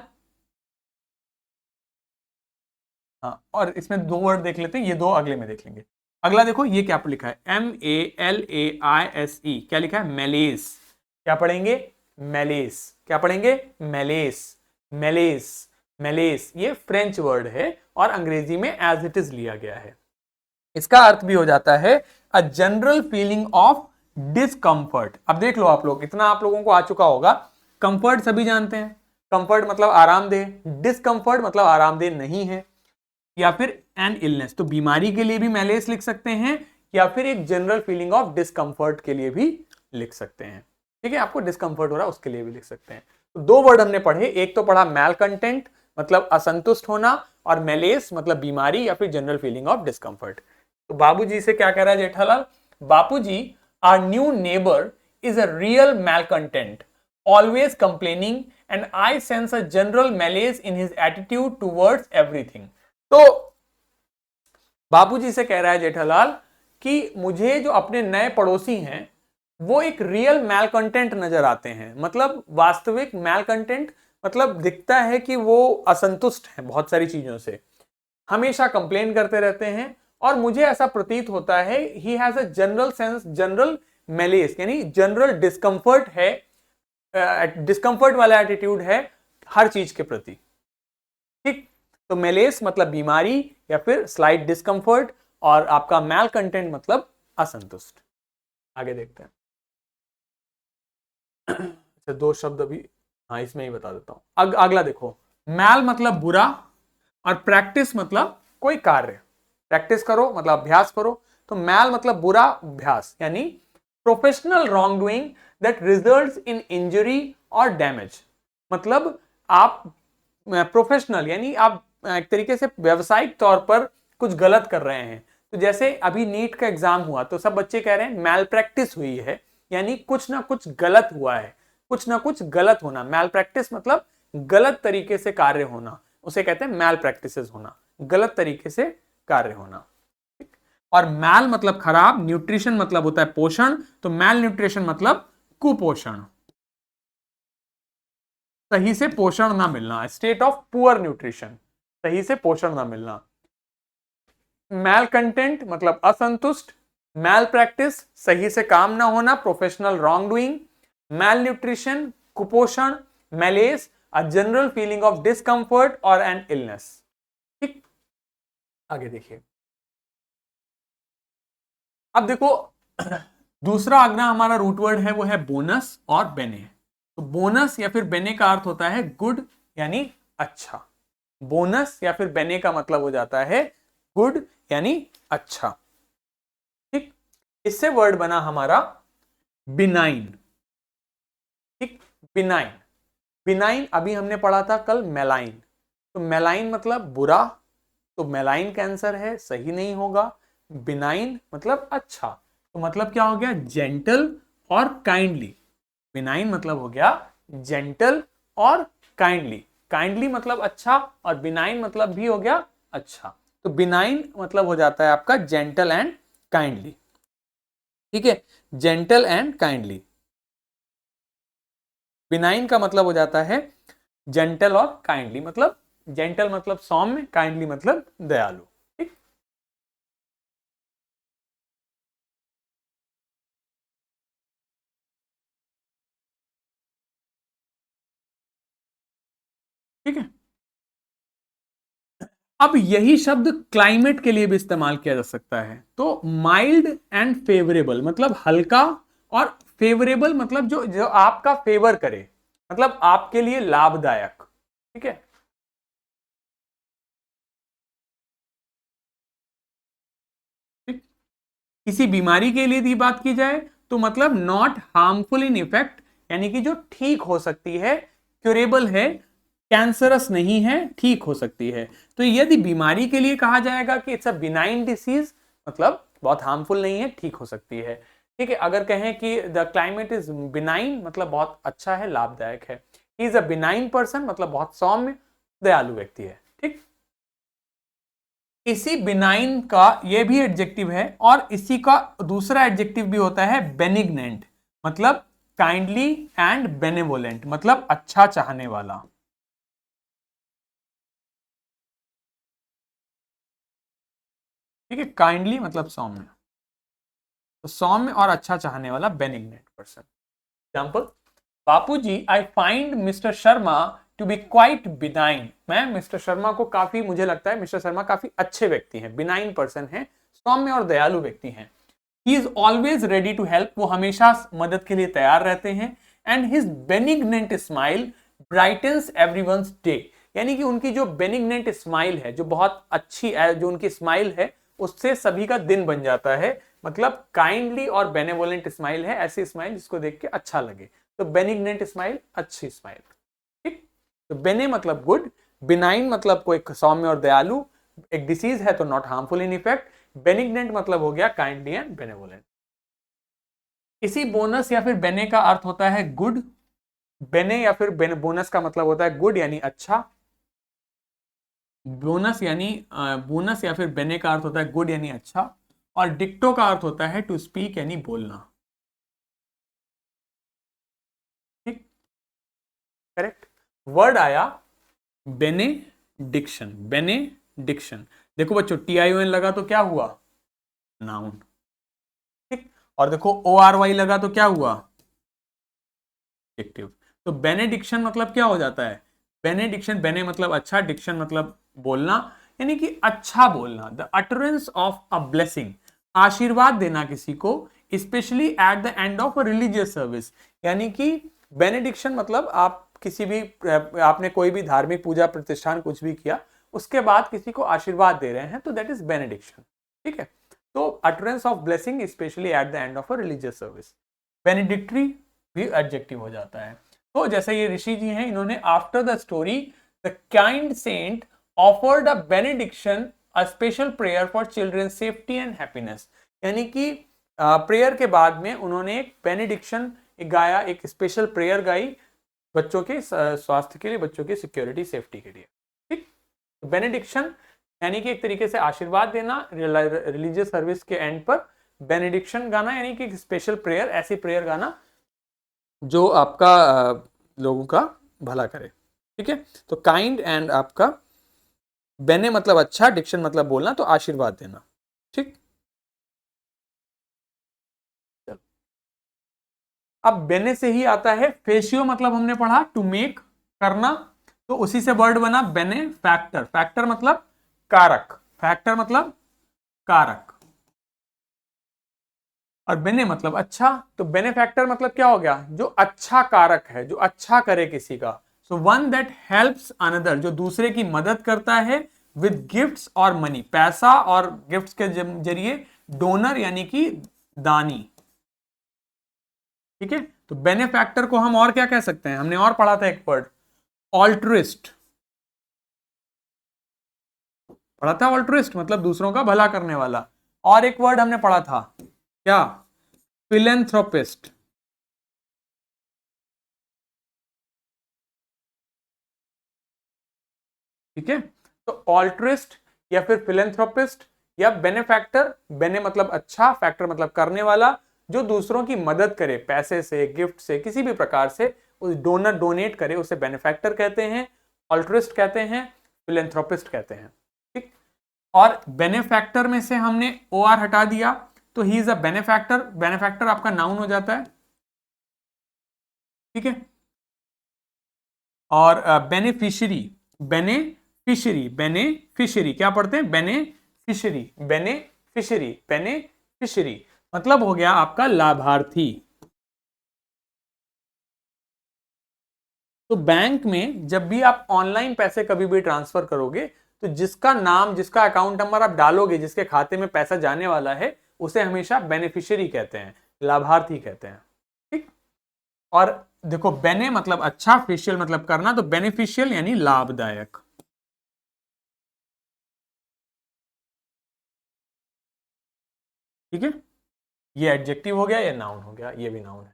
A: हाँ, और इसमें 2 वर्ड देख लेते हैं, ये 2 अगले में देख लेंगे। अगला देखो ये क्या लिखा है, MALAISE, क्या लिखा है, मेलेस। क्या पढ़ेंगे, मेलेस, क्या पढ़ेंगे, मेलेस, मेलेस, मेलेस, ये फ्रेंच वर्ड है और अंग्रेजी में एज इट इज लिया गया है। इसका अर्थ भी हो जाता है a general feeling of discomfort. अब देख लो आप लोग, इतना आप लोगों को आ चुका होगा, कंफर्ट सभी जानते हैं, कंफर्ट मतलब आरामदेह, डिसकंफर्ट मतलब आरामदेह नहीं है, या फिर एन इलनेस, तो बीमारी के लिए भी मैलेस लिख सकते हैं, या फिर एक जनरल फीलिंग ऑफ डिस्कंफर्ट के लिए भी लिख सकते हैं, ठीक है। आपको डिस्कंफर्ट हो रहा है उसके लिए भी लिख सकते हैं। तो 2 वर्ड हमने पढ़े, एक तो पढ़ा मैल कंटेंट मतलब असंतुष्ट होना, और मेलेस मतलब बीमारी या फिर जनरल फीलिंग ऑफ डिस्कंफर्ट। तो बाबूजी से क्या कह रहा है Jethalal, Bapuji our new neighbour is a real malcontent, always complaining, and I sense a general malice in his attitude towards everything. तो बापूजी से कह रहा है जेठालाल कि मुझे जो अपने नए पड़ोसी हैं वो एक रियल मैल कंटेंट नजर आते हैं, मतलब वास्तविक मैल कंटेंट, मतलब दिखता है कि वो असंतुष्ट हैं बहुत सारी चीजों से, हमेशा कंप्लेन करते रहते हैं, और मुझे ऐसा प्रतीत होता है he has a general sense, general Malus यानी जनरल डिस्कंफर्ट है, डिस्कंफर्ट वाला एटीट्यूड है हर चीज के प्रति, ठीक। तो मेलेस मतलब बीमारी या फिर स्लाइट डिस्कंफर्ट, और आपका मैल कंटेंट मतलब असंतुष्ट। आगे देखते हैं। अच्छा 2 शब्द अभी, हाँ इसमें ही बता देता हूं। अगला देखो, मैल मतलब बुरा, और प्रैक्टिस मतलब कोई कार्य, प्रैक्टिस करो मतलब अभ्यास करो। तो मैल मतलब बुरा, अभ्यास यानी professional wrong doing that results in injury और डैमेज, मतलब आप प्रोफेशनल यानी आप एक तरीके से व्यावसायिक तौर पर कुछ गलत कर रहे हैं। तो जैसे अभी नीट का एग्जाम हुआ तो सब बच्चे कह रहे हैं मैल प्रैक्टिस हुई है, यानी कुछ ना कुछ गलत हुआ है, कुछ ना कुछ गलत होना। मैल प्रैक्टिस मतलब गलत तरीके से कार्य होना, उसे कहते हैं मैल प्रैक्टिसेस होना, गलत तरीके से कार्य होना। और मैल मतलब खराब, न्यूट्रिशन मतलब होता है पोषण, तो मैल न्यूट्रिशन मतलब कुपोषण, सही से पोषण ना मिलना, स्टेट ऑफ पुअर न्यूट्रिशन, सही से पोषण ना मिलना। मैल कंटेंट मतलब असंतुष्ट, मैल प्रैक्टिस सही से काम ना होना, प्रोफेशनल रॉन्ग डूइंग, मैल न्यूट्रिशन कुपोषण, malice a general feeling of discomfort और एन इलनेस। ठीक, आगे देखिए। अब देखो दूसरा अगला हमारा रूट वर्ड है वो है बोनस और बेने। तो बोनस या फिर बेने का अर्थ होता है गुड यानी अच्छा। बोनस या फिर बेने का मतलब हो जाता है गुड यानी अच्छा। ठीक, इससे वर्ड बना हमारा बिनाइन। ठीक, बिनाइन, बिनाइन अभी हमने पढ़ा था कल मेलाइन। तो मेलाइन मतलब बुरा, तो मेलाइन कैंसर है, सही नहीं होगा। बिनाइन मतलब अच्छा, तो मतलब क्या हो गया जेंटल और काइंडली। बिनाइन मतलब हो गया जेंटल और काइंडली। काइंडली मतलब अच्छा और बिनाइन मतलब भी हो गया अच्छा। तो बिनाइन मतलब हो जाता है आपका जेंटल एंड काइंडली। ठीक है, जेंटल एंड काइंडली। बिनाइन का मतलब हो जाता है जेंटल और काइंडली, मतलब जेंटल मतलब सौम्य, काइंडली मतलब दयालु। ठीक, ठीक है। अब यही शब्द क्लाइमेट के लिए भी इस्तेमाल किया जा सकता है। तो माइल्ड एंड फेवरेबल मतलब हल्का, और फेवरेबल मतलब जो जो आपका फेवर करे, मतलब आपके लिए लाभदायक। ठीक है, ठीक? किसी बीमारी के लिए भी बात की जाए तो मतलब नॉट हार्मफुल इन इफेक्ट, यानी कि जो ठीक हो सकती है, क्यूरेबल है, कैंसरस नहीं है, ठीक हो सकती है। तो यदि बीमारी के लिए कहा जाएगा कि इट्स अ बिनाइन डिसीज, मतलब बहुत हार्मफुल नहीं है, ठीक हो सकती है। ठीक है, अगर कहें कि द क्लाइमेट इज बिनाइन मतलब बहुत अच्छा है, लाभदायक है। He is a benign person मतलब बहुत सौम्य दयालु व्यक्ति है। ठीक, इसी बिनाइन का ये भी एडजेक्टिव है, और इसी का दूसरा एडजेक्टिव भी होता है बेनिग्नेंट, मतलब काइंडली एंड बेनेवोलेंट मतलब अच्छा चाहने वाला। ठीक है, काइंडली मतलब सौम्य, तो सौम्य और अच्छा चाहने वाला benignant person. Example, Bapuji I find mister Sharma to be quite benign. मैं मिस्टर शर्मा को काफी, मुझे लगता है मिस्टर शर्मा काफी अच्छे व्यक्ति हैं, बिनाइन पर्सन हैं, सौम्य और दयालु व्यक्ति हैं। He is always ready to help, वो हमेशा मदद के लिए तैयार रहते हैं। And his benignant smile brightens everyone's day, यानी कि उनकी जो बेनिग्नेंट स्माइल है, जो बहुत अच्छी जो उनकी स्माइल है, उससे सभी का दिन बन जाता है। मतलब काइंडली और बेनेवोलेंट स्माइल है, ऐसी स्माइल जिसको देख के अच्छा लगे। तो बेनिग्नेंट स्माइल, अच्छी स्माइल। ठीक, तो बेने मतलब गुड, बिनाइन मतलब कोई सौम्य और दयालु, एक डिसीज है तो नॉट हार्मफुल इन इफेक्ट, बेनिग्नेंट मतलब हो गया काइंडली एंड बेनेवोलेंट। इसी बोनस या फिर बेने का अर्थ होता है गुड। बेने या फिर बोनस का मतलब होता है गुड यानी अच्छा। बोनस यानी बोनस या फिर बेने का अर्थ होता है गुड यानी अच्छा, और डिक्टो का अर्थ होता है टू स्पीक यानी बोलना। ठीक, करेक्ट। वर्ड आया बेनेडिक्शन, बेनेडिक्शन। देखो बच्चों TION लगा तो क्या हुआ, नाउन। ठीक, और देखो ORY लगा तो क्या हुआ, एडजेक्टिव। तो बेनेडिक्शन मतलब क्या हो जाता है, बेनेडिक्शन, बेने मतलब अच्छा, डिक्शन मतलब बोलना, यानी कि अच्छा बोलना, the utterance of a blessing, आशीर्वाद देना किसी को, specially at the end of a religious service. यानी कि बेनेडिक्शन मतलब आप किसी भी, आपने कोई भी धार्मिक पूजा प्रतिष्ठान कुछ भी किया, उसके बाद किसी को आशीर्वाद दे रहे हैं, तो दैट इज बेनेडिक्शन। ठीक है, तो utterance of blessing specially at the end of a religious service. Benedictory भी एडजेक्टिव हो जाता है। तो जैसे ये ऋषि जी हैं, इन्होंने after the story the kind saint offered a benediction a special prayer for children safety and happiness, यानी कि प्रेयर के बाद में उन्होंने एक बेनेडिक्शन गाया, एक स्पेशल प्रेयर गाई बच्चों के स्वास्थ्य के लिए, बच्चों की सिक्योरिटी सेफ्टी के लिए। ठीक, बेनेडिक्शन यानी कि एक तरीके से आशीर्वाद देना, रिलीजियस सर्विस के एंड पर बेनेडिक्शन गाना यानी कि स्पेशल प्रेयर, ऐसी प्रेयर गाना जो आपका लोगों का भला करे। ठीक है, तो काइंड एंड आपका बेने मतलब अच्छा, डिक्शन मतलब बोलना, तो आशीर्वाद देना। ठीक, अब बेने से ही आता है फेशियो, मतलब हमने पढ़ा टू मेक, करना, तो उसी से वर्ड बना बेने फैक्टर। फैक्टर मतलब कारक, फैक्टर मतलब कारक, और बेने मतलब अच्छा, तो बेनेफैक्टर मतलब क्या हो गया, जो अच्छा कारक है, जो अच्छा करे किसी का। So one that helps another, जो दूसरे की मदद करता है, विद गिफ्ट्स और मनी, पैसा और गिफ्ट्स के जरिए, डोनर यानी कि दानी। ठीक है, तो बेनेफैक्टर को हम और क्या कह सकते हैं, हमने और पढ़ा था एक वर्ड, ऑल्ट्रिस्ट, पढ़ा था ऑल्ट्रिस्ट मतलब दूसरों का भला करने वाला। और एक वर्ड हमने पढ़ा था क्या, फिलेंथ्रोपिस्ट। ठीक है, तो ऑल्ट्रिस्ट या फिर फिलेंथ्रोपिस्ट या बेनेफैक्टर, बेने मतलब अच्छा, फैक्टर मतलब करने वाला, जो दूसरों की मदद करे पैसे से, गिफ्ट से, किसी भी प्रकार से, उस डोनर डोनेट करे, उसे बेनेफैक्टर कहते हैं, ऑल्ट्रिस्ट कहते हैं, फिलेंथ्रोपिस्ट कहते हैं। ठीक, और बेनेफैक्टर में से हमने ओ आर हटा दिया, तो he is a benefactor, benefactor आपका नाउन हो जाता है। ठीक है, और बेनिफिशियरी, बेनिफिशियरी, बेनिफिशियरी क्या पढ़ते हैं, बेनिफिशियरी, बेनिफिशियरी, बेनिफिशियरी मतलब हो गया आपका लाभार्थी। तो बैंक में जब भी आप ऑनलाइन पैसे कभी भी ट्रांसफर करोगे, तो जिसका नाम, जिसका अकाउंट नंबर आप डालोगे, जिसके खाते में पैसा जाने वाला है, उसे हमेशा बेनिफिशियरी कहते हैं, लाभार्थी कहते हैं। ठीक, और देखो बेने मतलब अच्छा, फेशियल मतलब करना, तो बेनिफिशियल यानी लाभदायक। ठीक है, ये एडजेक्टिव हो गया, ये नाउन हो गया, ये भी नाउन है।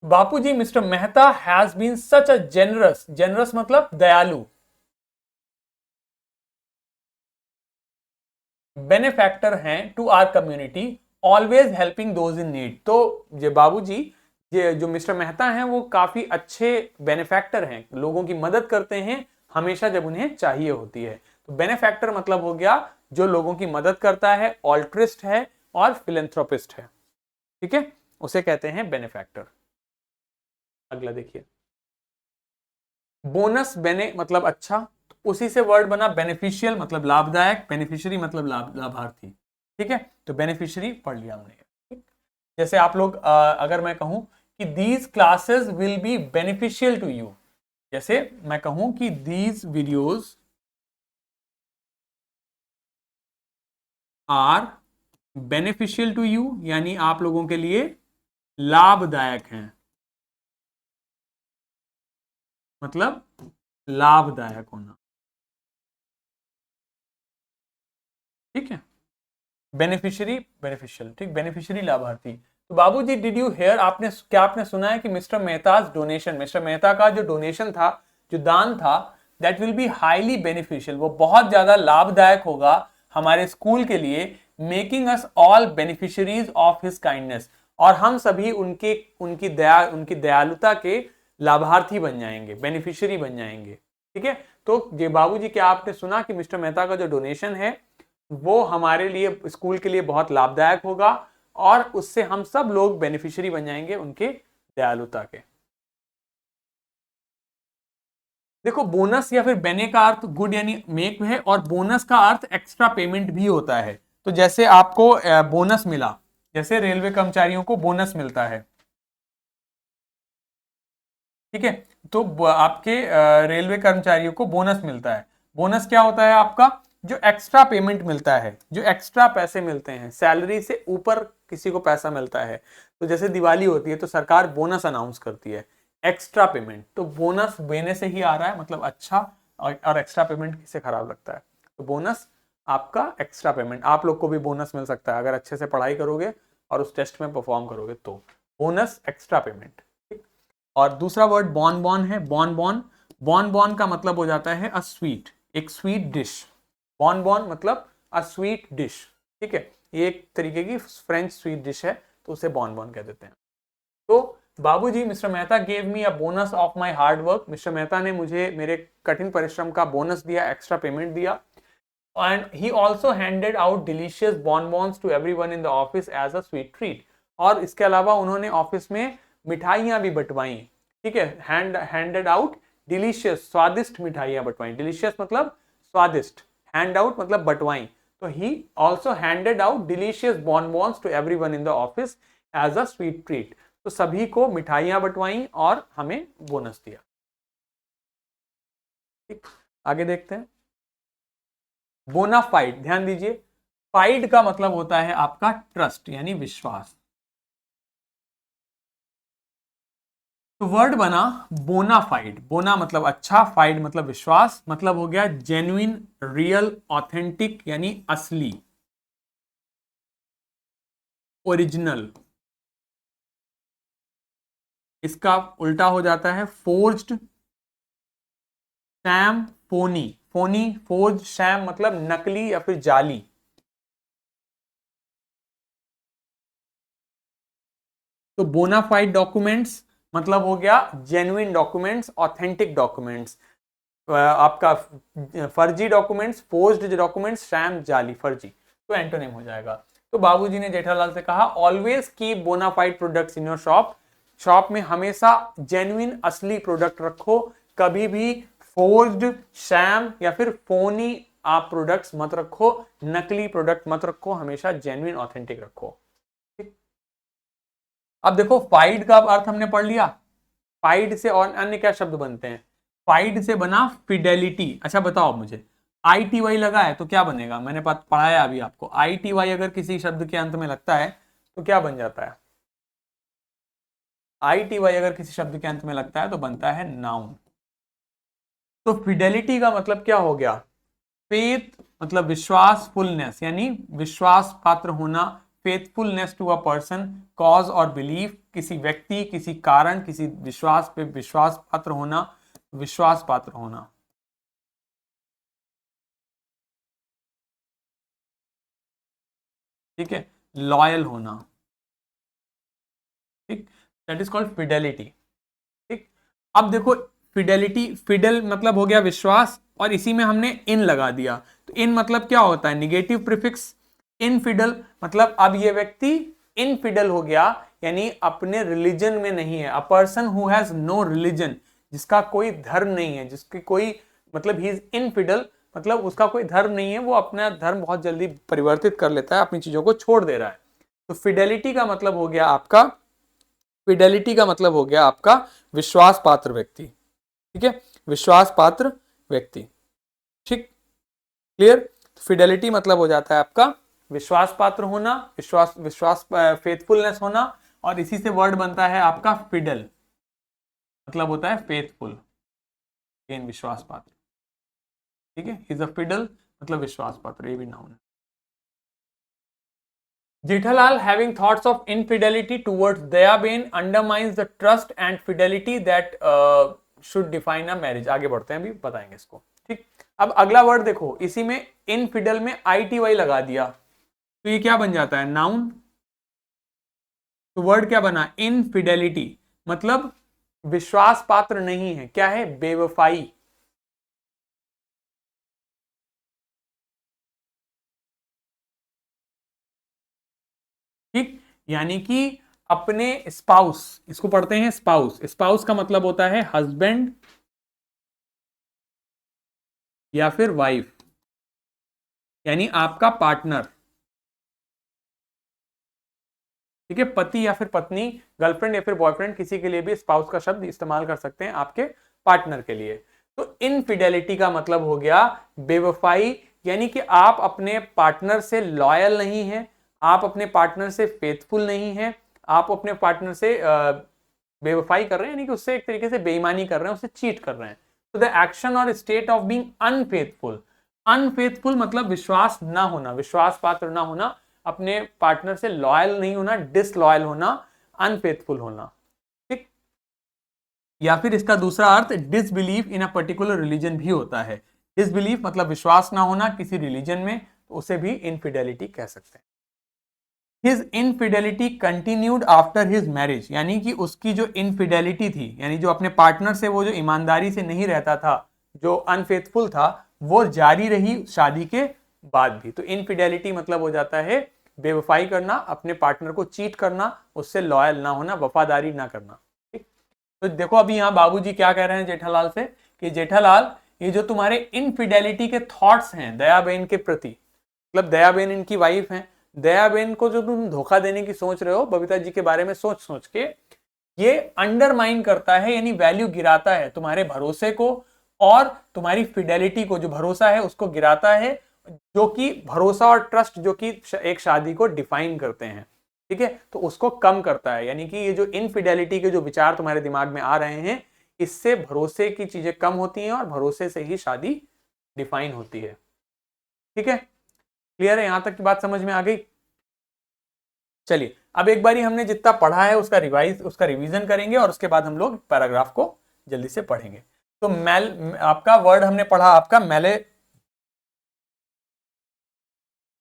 A: Bapuji, mister Mehta has been such a generous, generous मतलब दयालु, बेनिफैक्टर हैं to our community, always helping those in need. तो ये बाबूजी, ये जो मिस्टर मेहता हैं, वो काफी अच्छे बेनिफैक्टर हैं, लोगों की मदद करते हैं हमेशा जब उन्हें चाहिए होती है। तो बेनिफैक्टर मतलब हो गया जो लोगों की मदद करता है, ऑल्ट्रिस्ट है और फिलेंथ्रोपिस्ट है। ठीक है, उसे कहते हैं बेनिफैक्टर। अगला देखिए, बोनस बेने मतलब अच्छा, तो उसी से वर्ड बना बेनिफिशियल मतलब लाभदायक, बेनिफिशियरी मतलब लाभार्थी। ठीक है, तो बेनिफिशियरी पढ़ लिया हमने। ठीक? जैसे आप लोग अगर मैं कहूं कि these classes will be beneficial to you, जैसे मैं कहूं कि these videos are beneficial to you, यानी आप लोगों के लिए लाभदायक हैं, मतलब लाभदायक होना। ठीक है, बेनिफिशियरी बेनिफिशियल, ठीक, बेनिफिशियरी लाभार्थी। तो बाबूजी, डिड यू हेयर, आपने क्या, आपने सुना है कि mister Mehta's donation, mister Mehta का जो डोनेशन था, जो दान था, that will be highly beneficial, वो बहुत ज्यादा लाभदायक होगा हमारे स्कूल के लिए, making us all beneficiaries of his kindness, और हम सभी उनके, उनकी दयालुता के लाभार्थी बन जाएंगे, बेनिफिशियरी बन जाएंगे। ठीक है, तो ये बाबूजी, क्या आपने सुना कि मिस्टर मेहता का जो डोनेशन है वो हमारे लिए, स्कूल के लिए बहुत लाभदायक होगा, और उससे हम सब लोग बेनिफिशियरी बन जाएंगे उनके दयालुता के। देखो, बोनस या फिर बेने का अर्थ गुड यानी मेक है, और बोनस का अर्थ एक्स्ट्रा पेमेंट भी होता है। तो जैसे आपको बोनस मिला, जैसे रेलवे कर्मचारियों को बोनस मिलता है। ठीक है, तो आपके रेलवे कर्मचारियों को बोनस मिलता है। बोनस क्या होता है आपका, जो एक्स्ट्रा पेमेंट मिलता है, जो एक्स्ट्रा पैसे मिलते हैं, सैलरी से ऊपर किसी को पैसा मिलता है। तो जैसे दिवाली होती है तो सरकार बोनस अनाउंस करती है, एक्स्ट्रा पेमेंट, तो बोनस बेने से ही आ रहा है, मतलब अच्छा, और एक्स्ट्रा पेमेंट किसे खराब लगता है, तो बोनस आपका एक्स्ट्रा पेमेंट। आप लोग को भी बोनस मिल सकता है अगर अच्छे से पढ़ाई करोगे और उस टेस्ट में परफॉर्म करोगे तो, बोनस एक्स्ट्रा पेमेंट। ठीक। और दूसरा वर्ड बॉन बॉन है, बॉन बॉन। बॉन बॉन का मतलब हो जाता है अ स्वीट, एक स्वीट डिश। बॉन बॉन मतलब अ स्वीट डिश। ठीक है, ये एक तरीके की फ्रेंच स्वीट डिश है, तो उसे बॉन बॉन कह देते हैं। तो Babuji, mister Mehta gave me a bonus of my hard work. मिस्टर मेहता ने मुझे मेरे कठिन परिश्रम का बोनस दिया, एक्स्ट्रा पेमेंट दिया। And he also handed out delicious bonbons to everyone in the office as a sweet treat. और इसके अलावा उन्होंने ऑफिस में मिठाइयां भी बंटवाई। ठीक है, हैंडेड आउट डिलीशियस, स्वादिष्ट मिठाइयां बंटवाई। डिलीशियस मतलब स्वादिष्ट, हैंड आउट मतलब बंटवाई। तो he also handed out delicious bonbons to everyone in the office as a sweet treat. तो सभी को मिठाइयां बंटवाई और हमें बोनस दिया। ठीक, आगे देखते हैं। बोनाफाइड, ध्यान दीजिए, फाइड का मतलब होता है आपका ट्रस्ट यानी विश्वास। तो वर्ड बना बोनाफाइड। बोना मतलब अच्छा, फाइड मतलब विश्वास, मतलब हो गया जेन्युइन, रियल, ऑथेंटिक यानी असली, ओरिजिनल। इसका उल्टा हो जाता है forged, sham, Fani. Fani, forge, sham मतलब नकली या फिर जाली। तो बोनाफाइड डॉक्यूमेंट्स मतलब हो गया जेन्युइन डॉक्यूमेंट्स, ऑथेंटिक डॉक्यूमेंट्स। आपका फर्जी डॉक्यूमेंट्स, फोर्ज्ड डॉक्यूमेंट्स, शैम, जाली, फर्जी, तो एंटोनिम हो जाएगा। तो बाबूजी ने जेठालाल से कहा always keep bona fide products in your shop. Shop में हमेशा जेन्युइन, असली प्रोडक्ट रखो, कभी भी फोर्ज्ड, शैम या फिर फोनी आप प्रोडक्ट्स मत रखो, नकली प्रोडक्ट मत रखो, हमेशा जेन्युइन, ऑथेंटिक रखो। अब देखो, फाइड का अर्थ हमने पढ़ लिया। फाइड से और अन्य क्या शब्द बनते हैं? फाइड से बना फिडेलिटी। अच्छा बताओ मुझे, आई टी वाई लगा है तो क्या बनेगा? मैंने पढ़ाया अभी आपको, आई टी वाई अगर किसी शब्द के अंत में लगता है तो क्या बन जाता है? आई टी वाई अगर किसी शब्द के अंत में लगता है तो बनता है नाउन। तो फिडेलिटी का मतलब क्या हो गया? फेथ मतलब विश्वास, फुलनेस यानी विश्वास पात्र होना, faithfulness to a person, cause और बिलीफ, किसी व्यक्ति, किसी कारण, किसी विश्वास पे विश्वास पात्र होना, विश्वास पात्र होना। ठीक है, लॉयल होना। ठीक, दैट इज कॉल्ड फिडेलिटी। ठीक, अब देखो, फिडेलिटी, फिडल मतलब हो गया विश्वास, और इसी में हमने इन लगा दिया। तो इन मतलब क्या होता है? Negative prefix. इनफिडल मतलब अब ये व्यक्ति इनफिडल हो गया, यानी अपने रिलीजन में नहीं है। A person who has no religion, जिसका कोई धर्म नहीं है, जिसकी कोई मतलब ही इज इनफिडल, मतलब उसका कोई धर्म नहीं है, वो अपना धर्म बहुत जल्दी परिवर्तित कर लेता है, अपनी चीजों को छोड़ दे रहा है। तो फिडेलिटी का मतलब हो गया आपका, फिडेलिटी का मतलब हो गया आपका विश्वास पात्र व्यक्ति। ठीक है, विश्वास पात्र व्यक्ति। ठीक, क्लियर? फिडेलिटी मतलब हो जाता है आपका विश्वास पात्र होना, विश्वास विश्वास फेथफुलनेस होना, और इसी से वर्ड बनता है आपका फिडल, मतलब होता है फेथफुल, इन विश्वास पात्र। ठीक है, इज अ फिडल मतलब विश्वास पात्र, ये भी नाउन है। Jethalal, having thoughts of infidelity towards Dayaben, undermines the trust and fidelity that should define a marriage. आगे बढ़ते हैं, अभी बताएंगे इसको। ठीक, अब अगला वर्ड देखो, इसी में इनफिडल में ITY लगा दिया तो ये क्या बन जाता है? नाउन। तो वर्ड क्या बना? इनफिडेलिटी मतलब विश्वास पात्र नहीं है, क्या है? बेवफाई। ठीक, यानी कि अपने स्पाउस, इसको पढ़ते हैं स्पाउस। स्पाउस का मतलब होता है हस्बैंड या फिर वाइफ, यानी आपका पार्टनर। ठीक है, पति या फिर पत्नी, गर्लफ्रेंड या फिर बॉयफ्रेंड, किसी के लिए भी स्पाउस का शब्द इस्तेमाल कर सकते हैं आपके पार्टनर के लिए। तो इनफिडेलिटी का मतलब हो गया बेवफाई, यानी कि आप अपने पार्टनर से लॉयल नहीं है, आप अपने पार्टनर से फेथफुल नहीं है, आप अपने पार्टनर से बेवफाई कर रहे हैं, यानी कि उससे एक तरीके से बेईमानी कर रहे हैं, उससे चीट कर रहे हैं। तो द एक्शन और state of being unfaithful. Unfaithful मतलब विश्वास ना होना, विश्वास पात्र ना होना, अपने पार्टनर से लॉयल नहीं होना, डिसलॉयल होना, अनफेथफुल होना। ठीक, या फिर इसका दूसरा अर्थ disbelief in a particular religion भी होता है। डिसबिलीफ मतलब विश्वास ना होना किसी रिलीजन में, तो उसे भी इनफिडेलिटी कह सकते हैं। His infidelity continued after his marriage, यानी कि उसकी जो इनफिडेलिटी थी, यानी जो अपने पार्टनर से वो जो ईमानदारी से नहीं रहता था, जो अनफेथफुल था, वो जारी रही शादी के बाद भी। तो इनफिडेलिटी मतलब हो जाता है बेवफाई करना, अपने पार्टनर को चीट करना, उससे लॉयल ना होना, वफादारी ना करना। ठीक, तो देखो अभी यहाँ बाबूजी क्या कह रहे हैं जेठालाल से कि जेठालाल, ये जो तुम्हारे इनफिडेलिटी के थॉट्स हैं दयाबेन के प्रति, मतलब दयाबेन इनकी वाइफ हैं, दयाबेन को जो तुम धोखा देने की सोच रहे हो बबीता जी के बारे में सोच सोच के, ये अंडरमाइन करता है, यानी वैल्यू गिराता है तुम्हारे भरोसे को, और तुम्हारी फिडेलिटी को, जो भरोसा है उसको गिराता है, जो कि भरोसा और ट्रस्ट जो कि एक शादी को डिफाइन करते हैं। ठीक है, तो उसको कम करता है, यानी कि ये जो इनफिडेलिटी के जो विचार तुम्हारे दिमाग में आ रहे हैं, इससे भरोसे की चीजें कम होती हैं और भरोसे से ही शादी डिफाइन होती है। ठीक है, क्लियर है, यहां तक की बात समझ में आ गई? चलिए अब एक बारी हमने जितना पढ़ा है उसका रिवीजन करेंगे और उसके बाद हम लोग पैराग्राफ को जल्दी से पढ़ेंगे। तो आपका वर्ड हमने पढ़ा, आपका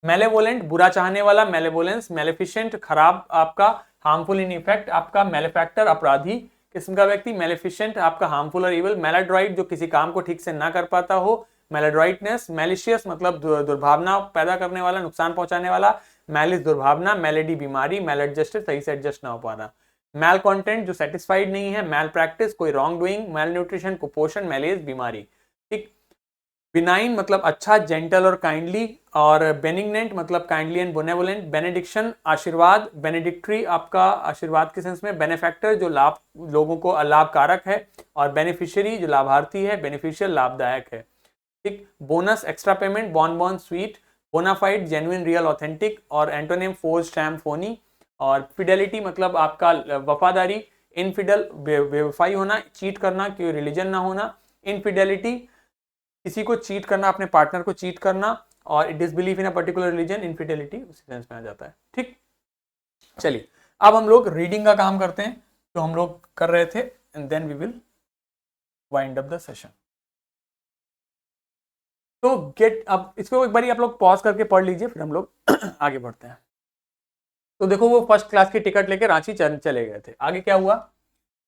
A: मेलेवोलेंट बुरा चाहने वाला, मेलेवोलेंस, मेलेफिशेंट खराब, आपका हार्मफुल इन इफेक्ट, आपका मेलेफैक्टर अपराधी किस्म का व्यक्ति, मेलेफिशेंट आपका हार्मफुल और इविल, मेलाड्रॉइट जो किसी काम को ठीक से ना कर पाता हो, मेलाड्रॉइटनेस, मैलिशियस मतलब दुर्भावना पैदा करने वाला, नुकसान पहुंचाने वाला, मैलिस दुर्भावना, मेलेडी बीमारी, मेल एडजस्टेड सही से एडजस्ट ना हो पाना, मैल कॉन्टेंट जो सेटिस्फाइड नहीं है, मैल प्रैक्टिस कोई रॉन्ग डूइंग, मैल न्यूट्रिशन कुपोषण, मैलेज बीमारी। ठीक, बिनाइन मतलब अच्छा, जेंटल और काइंडली, और बेनिग्नेंट मतलब काइंडली एंड बेनेवोलेंट, बेनेडिक्शन आशीर्वाद, बेनेडिक्ट्री आपका आशीर्वाद के सेंस में, बेनिफैक्टर जो लाभ लोगों को लाभकारक है, और बेनिफिशियरी जो लाभार्थी है, बेनिफिशियल लाभदायक है। ठीक, bonus extra payment, bon sweet, bona fide genuine real authentic, और एंटोनिम फोर्स शैम फोनी, और फिडेलिटी मतलब आपका वफादारी, इनफिडल बेवफाई होना, चीट करना, कोई रिलीजन ना होना, इनफिडेलिटी किसी को चीट करना, अपने पार्टनर को चीट करना, और disbelief in a particular religion, infidelity उसी सेंस में आ जाता है। ठीक, चलिए अब हम लोग रीडिंग का काम करते हैं जो हम लोग कर रहे थे, and then we will wind up the session. तो अब इसको एक बारी आप लोग पॉज करके पढ़ लीजिए, फिर हम लोग आगे बढ़ते हैं। तो देखो वो फर्स्ट क्लास की टिकट लेके रांची चले गए थे, आगे क्या हुआ,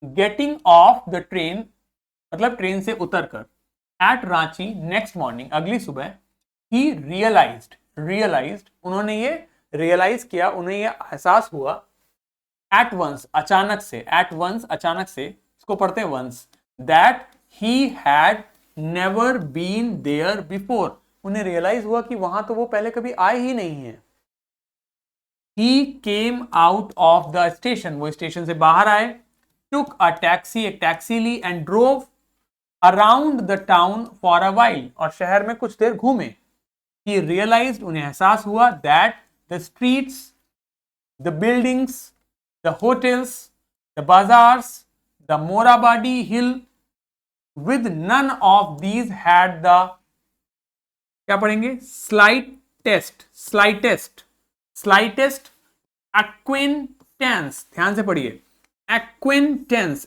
A: गेटिंग ऑफ द ट्रेन मतलब ट्रेन से उतरकर, एट रांची नेक्स्ट मॉर्निंग अगली सुबह, ही रियलाइज्ड उन्होंने ये रियलाइज किया, उन्हें ये एहसास हुआ, एट वंस अचानक से, एट वंस अचानक से, इसको पढ़ते हैं once, that he had never been there before, उन्हें रियलाइज हुआ कि वहां तो वो पहले कभी आए ही नहीं है। He came out of the station, वो स्टेशन से बाहर आए, टुक अ टैक्सी, एक टैक्सी ली, and drove around the town for a while, और शहर में कुछ देर घूमे। He realized उन्हें एहसास हुआ, that the streets, the buildings, the hotels, the bazaars, the Morabadi hill, with none of these had the, क्या पढ़ेंगे, slightest acquaintance, ध्यान से पढ़िए, acquaintance,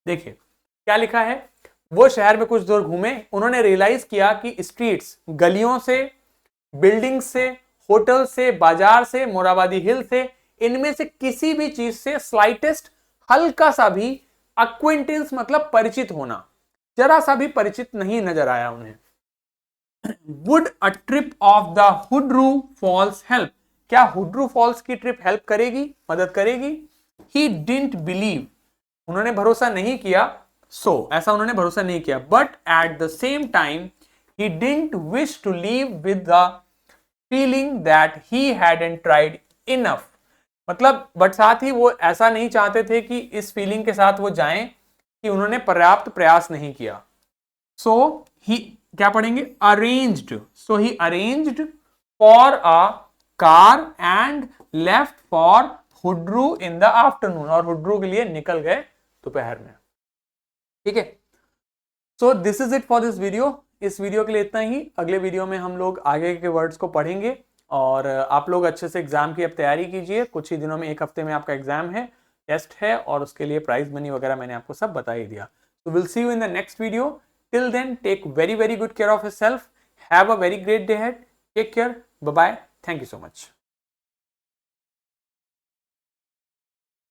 A: देखिए क्या लिखा है, वो शहर में कुछ दूर घूमे, उन्होंने रियलाइज किया कि स्ट्रीट्स गलियों से, बिल्डिंग से, होटल से, बाजार से, मोराबादी हिल से, इनमें से किसी भी चीज से स्लाइटेस्ट हल्का सा भी अक्विंटेंस मतलब परिचित होना, जरा सा भी परिचित नहीं नजर आया उन्हें। Would a trip of the Hundru Falls help, क्या हुड्रू फॉल्स की ट्रिप हेल्प करेगी, मदद करेगी। ही डिडंट बिलीव, उन्होंने भरोसा नहीं किया, ऐसा उन्होंने भरोसा नहीं किया, but at the same time he didn't wish to leave with the feeling that he hadn't tried enough, मतलब बट साथ ही वो ऐसा नहीं चाहते थे कि इस फीलिंग के साथ वो जाएं कि उन्होंने पर्याप्त प्रयास नहीं किया। सो ही, क्या पढ़ेंगे, he arranged for a car and left for Hundru in the afternoon, और हुड्रू के लिए निकल गए दोपहर में। ठीक है, so this is it for this video. इस वीडियो के लिए इतना ही। अगले वीडियो में हम लोग आगे के वर्ड्स को पढ़ेंगे और आप लोग अच्छे से एग्जाम की अब तैयारी कीजिए। कुछ ही दिनों में, एक हफ्ते में आपका एग्जाम है, टेस्ट है, और उसके लिए प्राइज मनी वगैरह मैंने आपको सब बता ही दिया। So we'll see you in the next video. Till then, take very good care of yourself. Have a very great day ahead. Take care. Bye bye. Thank you so much.